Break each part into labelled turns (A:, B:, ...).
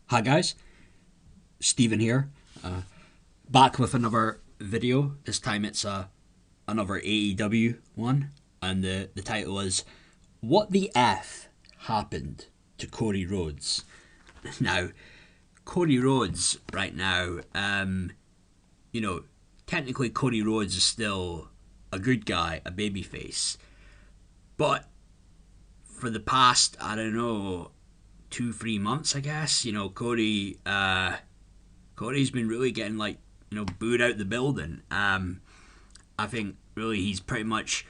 A: Hi guys, Steven here, back with another video. This time it's another AEW one, and the title is "What the F Happened to Cody Rhodes." Now, Cody Rhodes right now, technically Cody Rhodes is still a good guy, a babyface, but for the past, I don't know, 2-3 months, I guess. Cody's been really getting booed out the building. I think really he's pretty much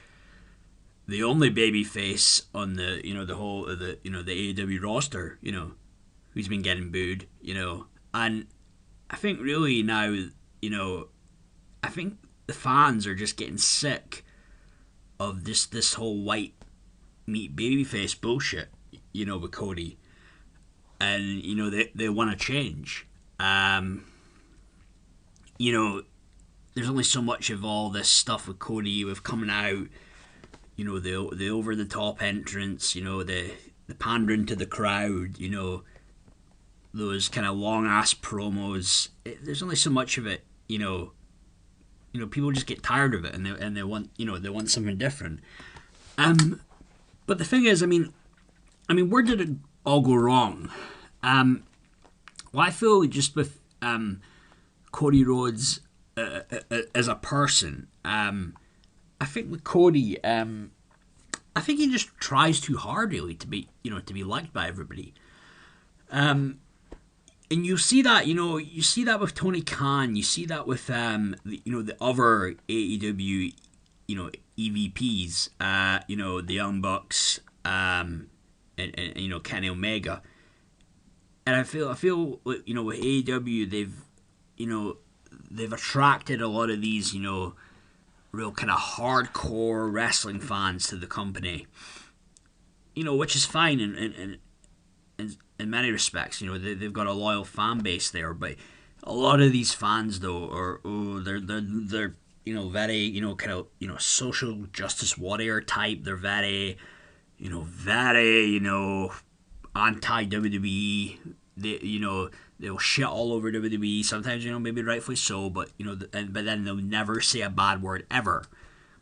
A: the only baby face on the whole of the AEW roster. Who's been getting booed. And I think really now I think the fans are just getting sick of this whole white meat babyface bullshit. With Cody, and they want to change. There's only so much of all this stuff with Cody, with coming out, the over the top entrance, the pandering to the crowd, those kind of long ass promos. There's only so much of it, people just get tired of it, and they want something different. But the thing is, I mean, where did it all go wrong? Well, I feel just with Cody Rhodes as a person, I think with Cody, I think he just tries too hard, really, to be liked by everybody. And you see that, with Tony Khan, you see that with the other AEW, EVPs, the Young Bucks, and Kenny Omega. And I feel with AEW, they've attracted a lot of these real kind of hardcore wrestling fans to the company, which is fine in many respects. They've got a loyal fan base there, but a lot of these fans though they're very kind of social justice warrior type. They're very anti WWE. They'll shit all over WWE. Sometimes maybe rightfully so, but but then they'll never say a bad word ever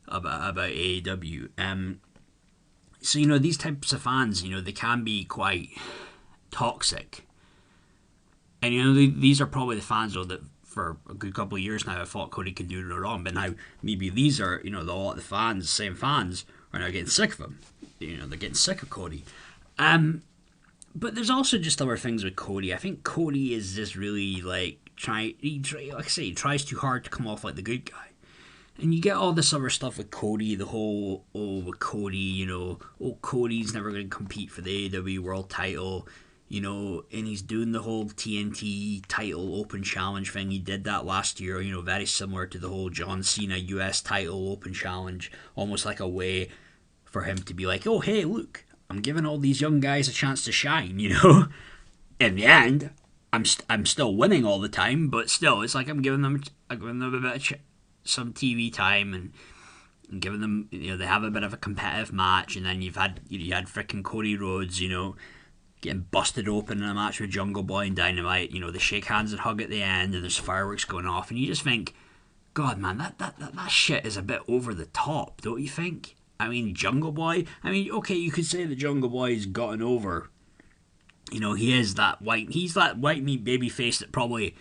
A: about AEW. So these types of fans, they can be quite toxic, and these are probably the fans though that for a good couple of years now have thought Cody can do no wrong, but now maybe these are the fans, the same fans, are now getting sick of him. They're getting sick of Cody. But there's also just other things with Cody. I think Cody is just really he tries too hard to come off like the good guy. And you get all this other stuff with Cody, the whole, with Cody, Cody's never going to compete for the AEW World title, and he's doing the whole TNT title open challenge thing. He did that last year, very similar to the whole John Cena US title open challenge, almost like a way for him to be like, oh, hey, look, I'm giving all these young guys a chance to shine, In the end, I'm still winning all the time, but still, it's like I'm giving them a bit of some TV time and giving them, they have a bit of a competitive match, and then you had freaking Cody Rhodes, getting busted open in a match with Jungle Boy and Dynamite. They shake hands and hug at the end, and there's fireworks going off, and you just think, God, man, that shit is a bit over the top, don't you think? I mean, Jungle Boy, okay, you could say the Jungle Boy's gotten over. He's that white meat baby face that probably,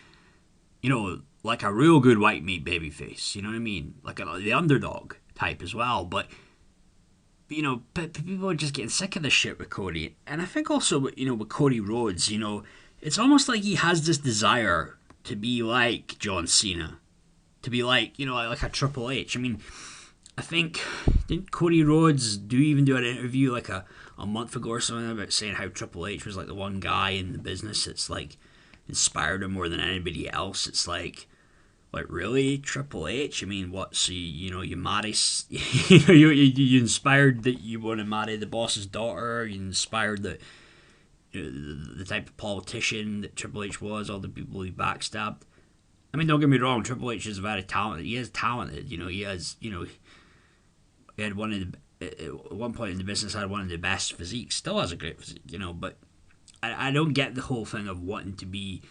A: like a real good white meat baby face, you know what I mean? Like the underdog type as well. But people are just getting sick of this shit with Cody. And I think also, with Cody Rhodes, it's almost like he has this desire to be like John Cena. To be like a Triple H. I think, didn't Cody Rhodes do an interview like a month ago or something about saying how Triple H was like the one guy in the business that's like inspired him more than anybody else? It's like really, Triple H? What? So you marry, you inspired that you want to marry the boss's daughter. You inspired that the type of politician that Triple H was. All the people he backstabbed. Don't get me wrong. Triple H is very talented. He is talented. He has. He had one of the, at one point in the business, had one of the best physiques. Still has a great physique, but I don't get the whole thing of wanting to be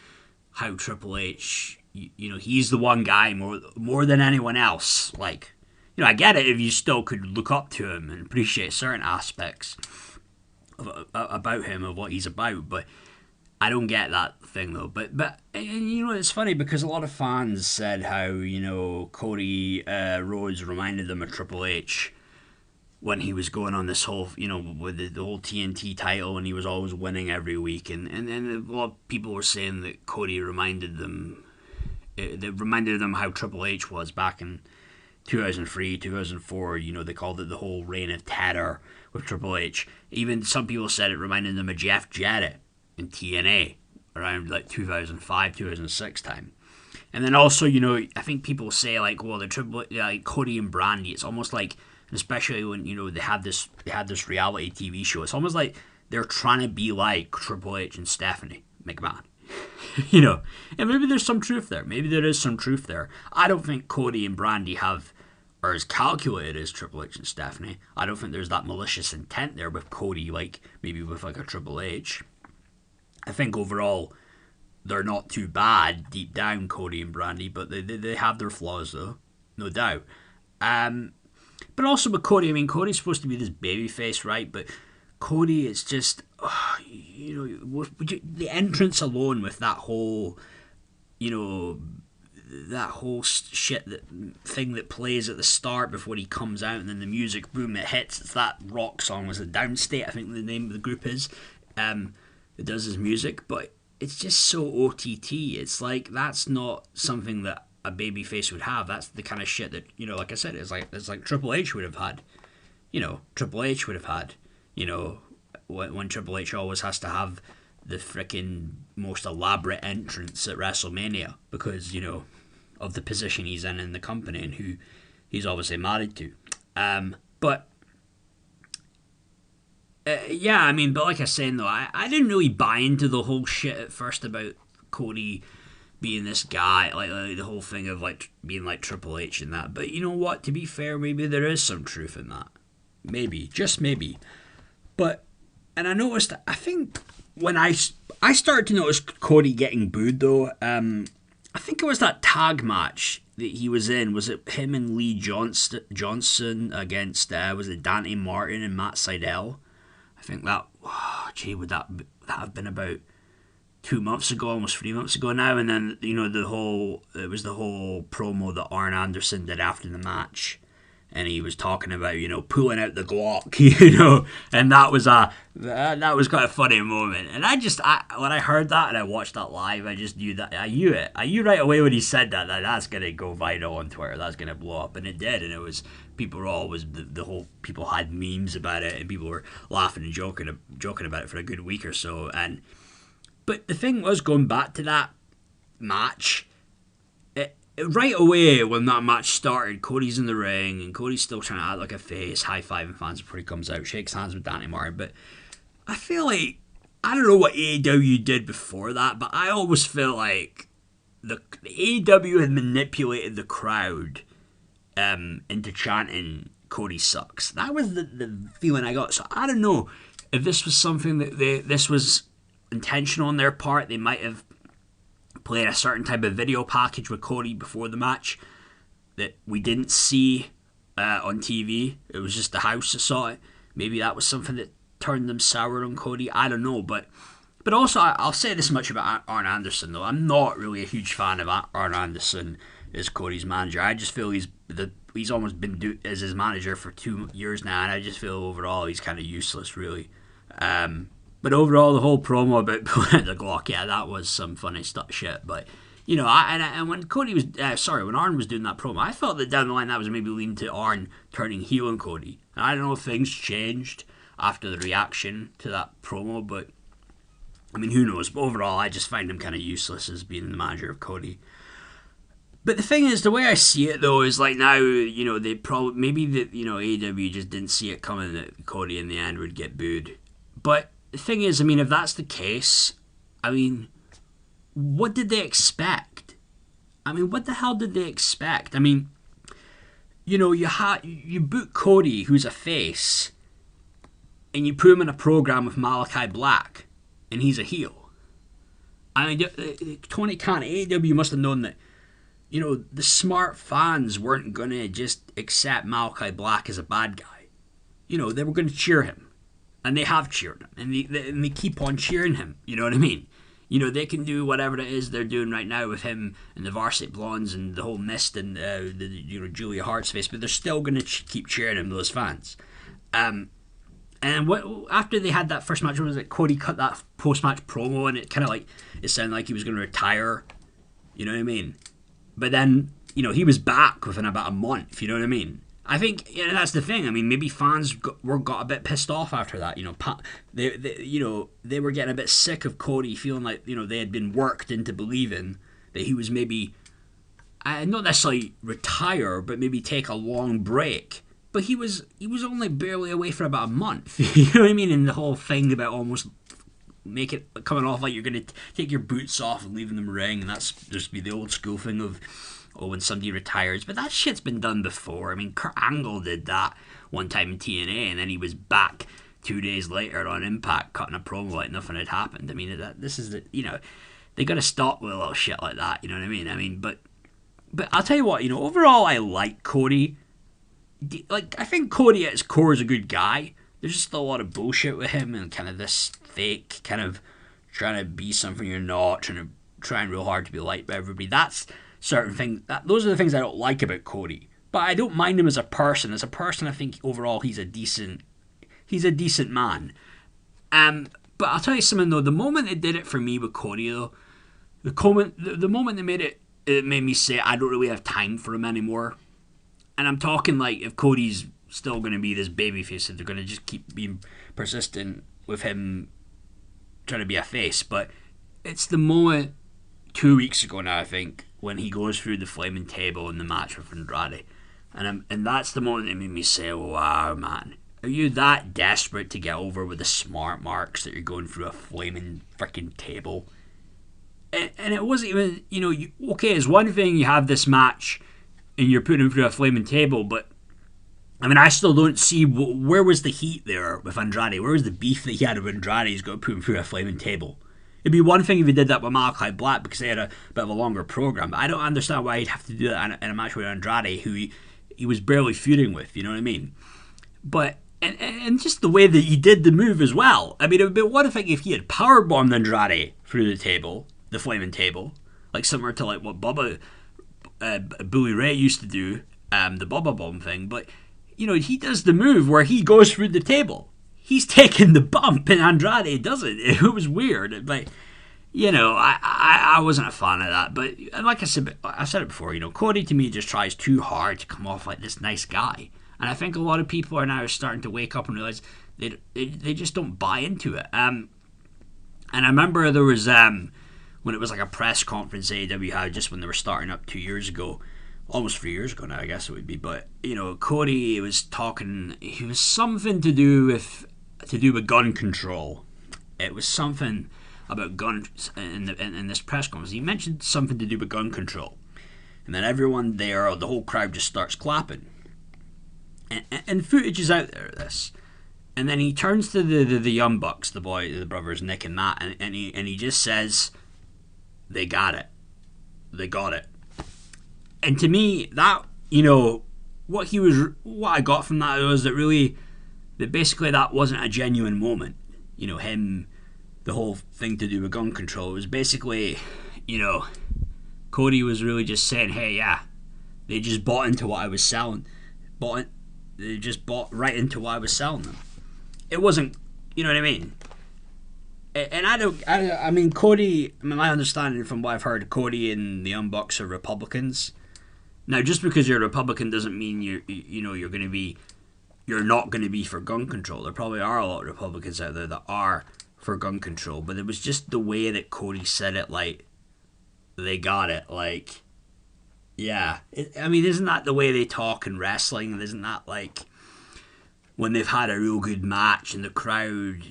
A: how Triple H, he's the one guy more than anyone else. Like, I get it if you still could look up to him and appreciate certain aspects about him, of what he's about, but I don't get that thing though. But and it's funny because a lot of fans said how Cody Rhodes reminded them of Triple H when he was going on this whole with the whole TNT title, and he was always winning every week, and a lot of people were saying that Cody reminded them how Triple H was back in 2003, 2004. They called it the whole reign of terror with Triple H. Even some people said it reminded them of Jeff Jarrett in TNA around like 2005, 2006 time. And then also, I think people say like, well, like Cody and Brandy, it's almost like, especially when they had this reality TV show, it's almost like they're trying to be like Triple H and Stephanie McMahon. And maybe there's some truth there. Maybe there is some truth there. I don't think Cody and Brandy are as calculated as Triple H and Stephanie. I don't think there's that malicious intent there with Cody, like maybe with like a Triple H. I think overall they're not too bad deep down, Cody and Brandy, but they have their flaws though, no doubt. But also with Cody, Cody's supposed to be this babyface, right? But Cody, it's just, the entrance alone with that whole, thing that plays at the start before he comes out, and then the music, boom, it hits. It's that rock song, was it Downstate, I think the name of the group is. It does his music, but it's just so OTT. It's like, that's not something that a babyface would have. That's the kind of shit that, like I said, it's like Triple H would have had. Triple H would have had. When Triple H always has to have the freaking most elaborate entrance at WrestleMania because, of the position he's in the company and who he's obviously married to. But like I was saying though, I didn't really buy into the whole shit at first about Cody being this guy, like the whole thing of like being like Triple H and that. But you know what? To be fair, maybe there is some truth in that. Maybe, just maybe. And I noticed, I think when I started to notice Cody getting booed though, I think it was that tag match that he was in. Was it him and Lee Johnson against, was it Dante Martin and Matt Sydal? I think that, would that have been about 2 months ago, almost 3 months ago now? And then, it was the whole promo that Arn Anderson did after the match. And he was talking about, pulling out the Glock, and that was quite a funny moment. And when I heard that and I watched that live, I just knew that, I knew right away when he said that's going to go viral on Twitter, that's going to blow up, and it did, and it was, people were always, the whole, people had memes about it, and people were laughing and joking about it for a good week or so, but the thing was, going back to that match, right away when that match started, Cody's in the ring and Cody's still trying to act like a face, high-fiving fans before he comes out, shakes hands with Danny Martin. But I feel like, I don't know what AEW did before that, but I always feel like the AEW had manipulated the crowd into chanting Cody sucks. That was the feeling I got. So I don't know if this was something that this was intentional on their part. They might have played a certain type of video package with Cody before the match that we didn't see on TV. It was just the house that saw it. Maybe that was something that turned them sour on Cody. I don't know, but also I'll say this much about Arn Anderson though. I'm not really a huge fan of Arn Anderson as Cody's manager. I just feel he's almost been as his manager for 2 years now, and I just feel overall he's kind of useless, really. But overall, the whole promo about pulling out the Glock, yeah, that was some funny shit. But and when Cody was when Arn was doing that promo, I felt that down the line that was maybe leading to Arn turning heel on Cody. And I don't know if things changed after the reaction to that promo, but who knows? But overall, I just find him kind of useless as being the manager of Cody. But the thing is, the way I see it though is like now, they probably AEW just didn't see it coming that Cody in the end would get booed. But the thing is, if that's the case, what did they expect? What the hell did they expect? You book Cody, who's a face, and you put him in a program with Malachi Black, and he's a heel. I mean, Tony Khan, AEW must have known that, the smart fans weren't going to just accept Malachi Black as a bad guy. They were going to cheer him. And they have cheered him. And they keep on cheering him. You know what I mean? They can do whatever it is they're doing right now with him and the Varsity Blondes and the whole mist and Julia Hart's face, but they're still going to keep cheering him, those fans. And after they had that first match, was it Cody cut that post-match promo, and it kind of it sounded like he was going to retire. You know what I mean? But then, he was back within about a month. You know what I mean? I think that's the thing. I mean, maybe fans got a bit pissed off after that. They were getting a bit sick of Cody, feeling like they had been worked into believing that he was maybe not necessarily retire, but maybe take a long break. But he was only barely away for about a month. You know what I mean? And the whole thing about almost make it coming off like you're going to take your boots off and leave them in the ring, and that's just be the old school thing of, when somebody retires. But that shit's been done before. I mean, Kurt Angle did that one time in TNA, and then he was back 2 days later on Impact cutting a promo like nothing had happened. I mean, they got to stop with a little shit like that. You know what I mean? I mean, but I'll tell you what. Overall, I like Cody. I think Cody at his core is a good guy. There's just a lot of bullshit with him and kind of this fake kind of trying to be something you're not, trying real hard to be liked by everybody. That's certain things. Those are the things I don't like about Cody. But I don't mind him as a person. As a person, I think overall he's a decent man. But I'll tell you something though. The moment they did it for me with Cody though, the moment they made it made me say I don't really have time for him anymore. And I'm talking like if Cody's still going to be this babyface, that they're going to just keep being persistent with him trying to be a face. But it's the moment 2 weeks ago now, I think, when he goes through the flaming table in the match with Andrade. And that's the moment that made me say, wow, man. Are you that desperate to get over with the smart marks that you're going through a flaming freaking table? And it wasn't even, okay, it's one thing you have this match and you're putting him through a flaming table, but I mean, I still don't see where was the heat there with Andrade. Where was the beef that he had with Andrade? He's got to put him through a flaming table. It'd be one thing if he did that with Malachi Black because they had a bit of a longer program. But I don't understand why he'd have to do that in a match with Andrade, who he was barely feuding with. You know what I mean? But and just the way that he did the move as well. I mean, it would be one thing if he had powerbombed Andrade through the table, the flaming table, like similar to like what Bully Ray used to do, the Bubba Bomb thing. But he does the move where he goes through the table. He's taking the bump, and Andrade doesn't. It was weird, but I wasn't a fan of that. But like I said it before. Cody to me just tries too hard to come off like this nice guy, and I think a lot of people are now starting to wake up and realize they just don't buy into it. And I remember there was when it was like a press conference AEW had just when they were starting up 2 years ago. Almost 3 years ago now, I guess it would be. But Cody was talking. He was something to do with gun control. It was something about guns in this press conference. He mentioned something to do with gun control, and then everyone there, the whole crowd, just starts clapping. And footage is out there of this. And then he turns to the Young Bucks, the brothers Nick and Matt, and he just says, "They got it. They got it." And to me, that, what I got from that was that basically that wasn't a genuine moment. Him, the whole thing to do with gun control was basically, Cody was really just saying, hey, yeah, they just bought into what I was selling. They just bought right into what I was selling them. It wasn't, you know what I mean? And Cody, my understanding from what I've heard, Cody and the Young Bucks are Republicans. Now, just because you're a Republican doesn't mean you're not going to be for gun control. There probably are a lot of Republicans out there that are for gun control, but it was just the way that Cody said it, like, they got it, like, yeah. Isn't that the way they talk in wrestling? And isn't that, like, when they've had a real good match and the crowd,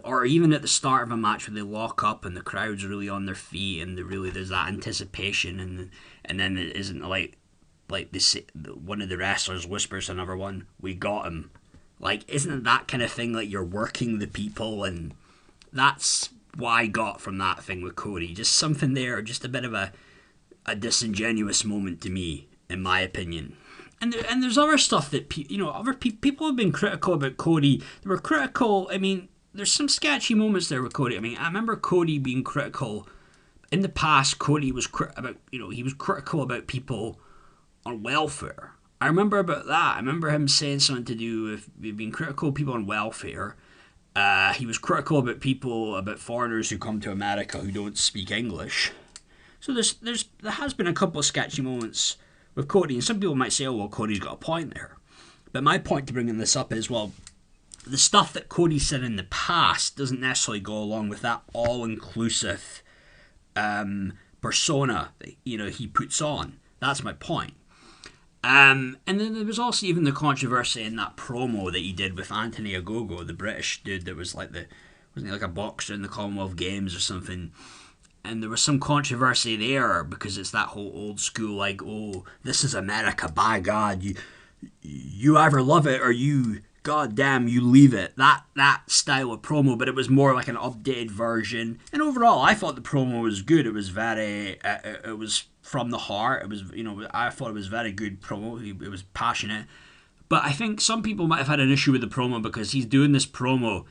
A: or even at the start of a match where they lock up and the crowd's really on their feet and there's that anticipation, and then it isn't like they say, one of the wrestlers whispers to another one, "We got him," Like, isn't it that kind of thing, like you're working the people? And that's what I got from that thing with Cody. Just something there, just a bit of a disingenuous moment to me, in my opinion. And there's other stuff that other people have been critical about Cody. They were critical. I mean, there's some sketchy moments there with Cody. I mean, I remember Cody being critical in the past. Cody was he was critical about people on welfare. I remember about that. I remember him saying something to do with being critical of people on welfare. He was critical about foreigners who come to America who don't speak English. So there has been a couple of sketchy moments with Cody, and some people might say, "Oh, well, Cody's got a point there." But my point to bringing this up is, well, the stuff that Cody said in the past doesn't necessarily go along with that all-inclusive persona that he puts on. That's my point. And then there was also even the controversy in that promo that he did with Anthony Ogogo, the British dude that was wasn't he like a boxer in the Commonwealth Games or something? And there was some controversy there because it's that whole old school, like, oh, this is America, by God, you either love it or you, goddamn, you leave it. That style of promo, but it was more like an updated version. And overall, I thought the promo was good. It was very, it was from the heart. It was, I thought it was very good promo. It was passionate. But I think some people might have had an issue with the promo because he's doing this promo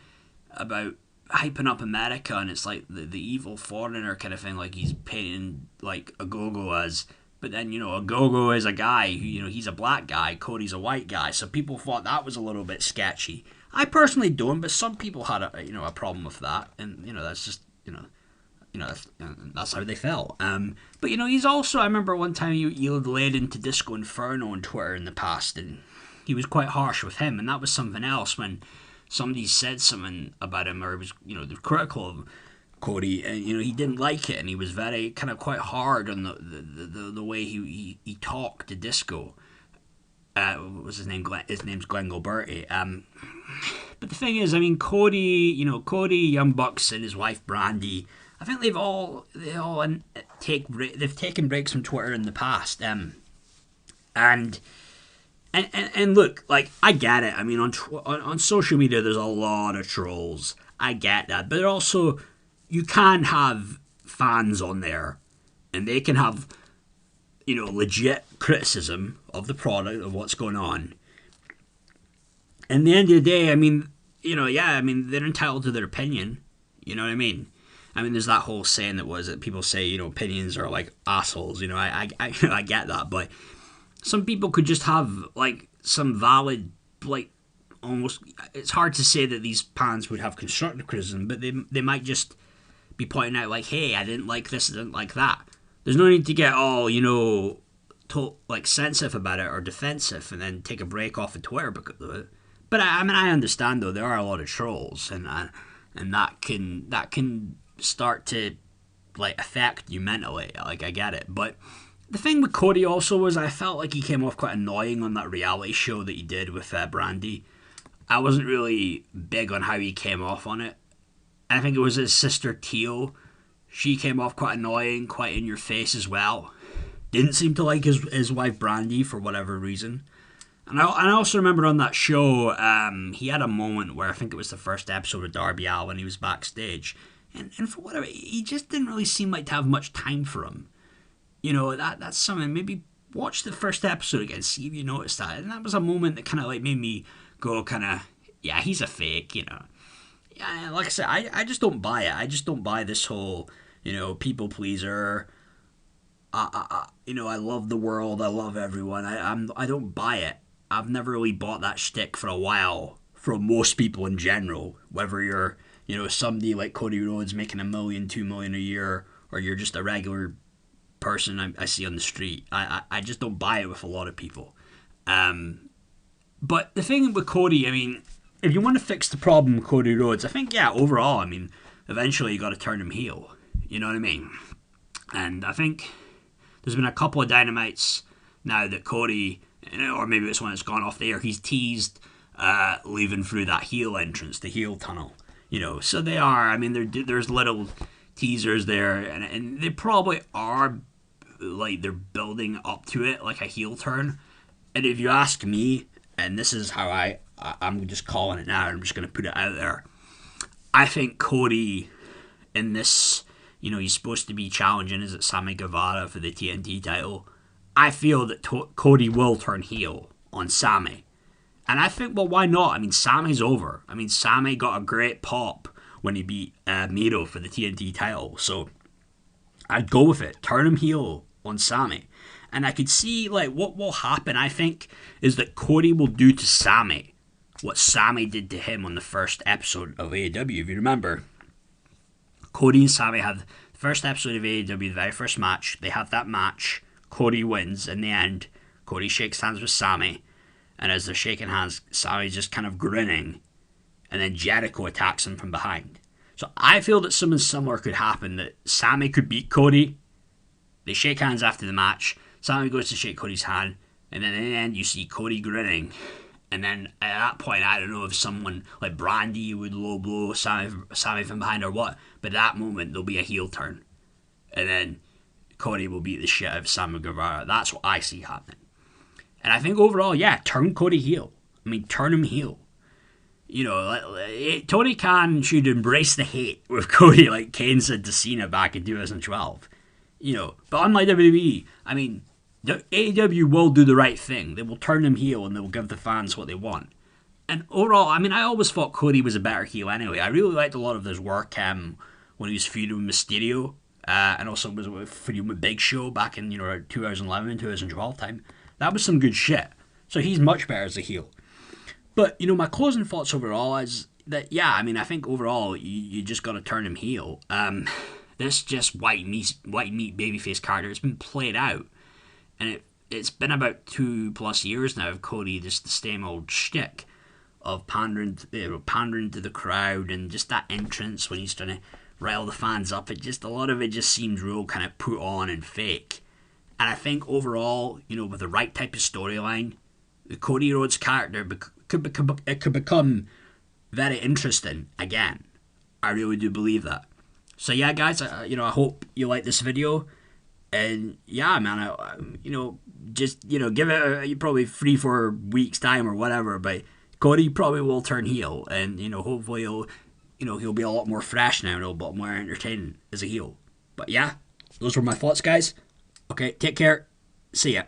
A: about hyping up America, and it's like the evil foreigner kind of thing, like he's painting like Ogogo as, but then Ogogo is a guy who he's a black guy, Cody's a white guy, so people thought that was a little bit sketchy. I personally don't, but some people had a problem with that, and that's just that's how they felt. But he's also, I remember one time he laid into Disco Inferno on Twitter in the past, and he was quite harsh with him, and that was something else when somebody said something about him, or was critical of Cody, and he didn't like it, and he was very kind of quite hard on the way he talked to Disco. What was his name? His name's Glenn Gilberti. But the thing is, I mean, Cody, Young Bucks, and his wife Brandy, I think they've taken breaks from Twitter in the past. And look, like, I get it. I mean, on social media, there's a lot of trolls. I get that. But also, you can have fans on there, and they can have, legit criticism of the product, of what's going on. And at the end of the day, I mean, they're entitled to their opinion. You know what I mean? I mean, there's that whole saying that people say, opinions are like assholes. I get that, but some people could just have, like, some valid, like, almost, it's hard to say that these fans would have constructive criticism, but they might just be pointing out, like, hey, I didn't like this, I didn't like that. There's no need to get all, sensitive about it or defensive and then take a break off of Twitter because of it. But I mean, I understand, though, there are a lot of trolls, and that can start to, like, affect you mentally. Like, I get it, but the thing with Cody also was I felt like he came off quite annoying on that reality show that he did with Brandy. I wasn't really big on how he came off on it. I think it was his sister Teal. She came off quite annoying, quite in your face as well. Didn't seem to like his wife Brandy for whatever reason. And I also remember on that show, he had a moment where I think it was the first episode of Darby Allin, he was backstage. And for whatever, he just didn't really seem like to have much time for him. That's something, maybe watch the first episode again, see if you notice that. And that was a moment that kind of like made me go yeah, he's a fake, Yeah, like I said, I just don't buy it. I just don't buy this whole, people pleaser. I love the world, I love everyone. I don't buy it. I've never really bought that shtick for a while from most people in general, whether you're, somebody like Cody Rhodes making $1 million, $2 million a year, or you're just a regular person I see on the street. I just don't buy it with a lot of people. But the thing with Cody, I mean, if you want to fix the problem with Cody Rhodes, I think, yeah, overall, I mean, eventually you got to turn him heel. You know what I mean? And I think there's been a couple of Dynamites now that Cody, or maybe it's when it's gone off the air, he's teased leaving through that heel entrance, the heel tunnel. So they are, I mean, there's little teasers there, and they probably are, like, they're building up to it like a heel turn. And if you ask me, and this is how I'm just calling it now. I'm just going to put it out there. I think Cody in this, he's supposed to be challenging, is it Sammy Guevara for the TNT title? I feel that Cody will turn heel on Sammy. And I think, well, why not? I mean, Sammy's over. I mean, Sammy got a great pop when he beat Miro for the TNT title. So I'd go with it. Turn him heel on Sammy. And I could see, like, what will happen, I think, is that Cody will do to Sammy what Sammy did to him on the first episode of AEW. If you remember, Cody and Sammy had the first episode of AEW, the very first match. They have that match. Cody wins. In the end, Cody shakes hands with Sammy. And as they're shaking hands, Sammy's just kind of grinning. And then Jericho attacks him from behind. So I feel that something similar could happen. That Sammy could beat Cody. They shake hands after the match. Sammy goes to shake Cody's hand. And then in the end, you see Cody grinning. And then at that point, I don't know if someone like Brandy would low blow Sammy from behind or what. But at that moment, there'll be a heel turn. And then Cody will beat the shit out of Sammy Guevara. That's what I see happening. And I think overall, yeah, turn Cody heel. I mean, turn him heel. Tony Khan should embrace the hate with Cody like Kane said to Cena back in 2012. But unlike WWE, I mean, the AEW will do the right thing. They will turn him heel and they will give the fans what they want. And overall, I mean, I always thought Cody was a better heel anyway. I really liked a lot of his work when he was feuding with Mysterio. And also was feuding with Big Show back in 2011, 2012 time. That was some good shit. So he's much better as a heel. But, my closing thoughts overall is that, yeah, I mean, I think overall you just got to turn him heel. This just white meat babyface character, it's been played out. And it's been about 2+ years now of Cody, just the same old shtick of pandering to the crowd and just that entrance when he's trying to rile the fans up. A lot of it just seems real kind of put on and fake. And I think overall, with the right type of storyline, the Cody Rhodes character could become very interesting again. I really do believe that. So yeah, guys, I hope you like this video. And yeah, man, just give it probably 3-4 weeks time or whatever. But Cody probably will turn heel, and hopefully he'll be a lot more fresh now and a lot more entertaining as a heel. But yeah, those were my thoughts, guys. Okay, take care. See ya.